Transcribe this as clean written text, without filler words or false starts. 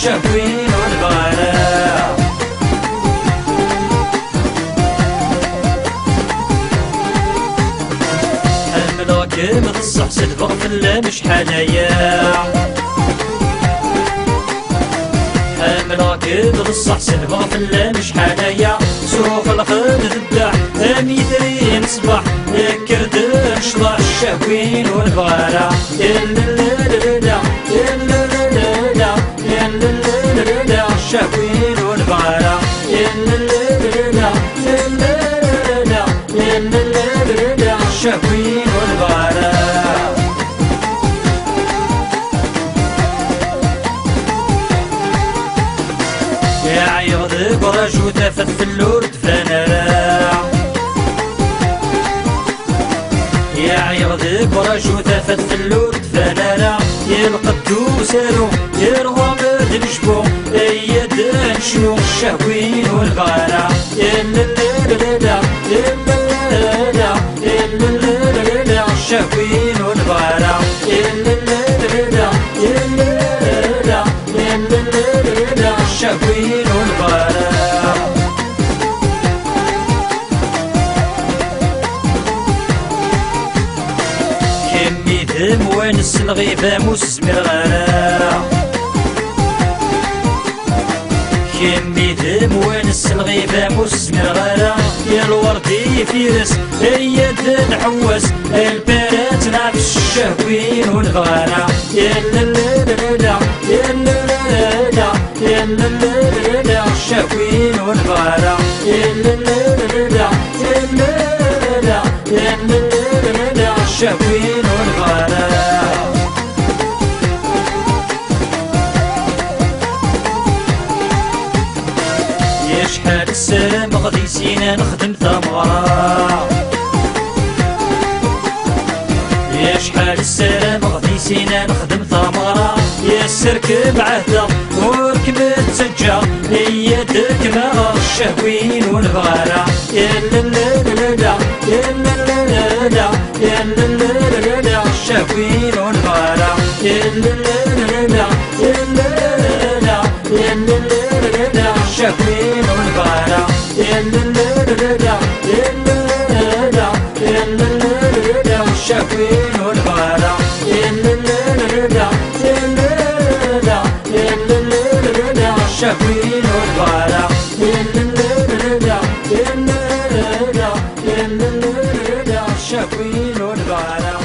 الشاكوين والبغلاء الملاكم تصح سلفغ في مش حنايا الملاكم تصح سلفغ في مش حنايا سوق الخد ذبح ميترين صباح كرد شطح الشاكوين والبغلاء الشاكوين والبغلاء الشاكوين والبغلاء يا عيض برجو تفت في اللورد فنراع يا عيض برجو تفت في اللورد فنراع يلقدو سالو يرغم الجبو يدن شنو الشاكوين والبغلاء الشاكوين والبغلاء الشاكوين والبغلاء كمي ذم وانس الغيبة مسمر غلاء كمي ذم وانس الغيبة مسمر غلاء يا الوردي فيرس يد نحوس البنات نعرف الشاكوين والبغلاء الشاكوين والبغلاء الشاكوين والبغلاء يشحال السلام غدي سينا نخدم ثمرة يشحال السلام غدي سينا نخدم ثمرة يا السركب عهدة وركب التجار هي دك مع الشاكوين والبغلاء الشاكوين والبغلاء الشاكوين والبغلاء الشاكوين والبغلاء الشاكوين والبغلاء الشاكوين والبغلاء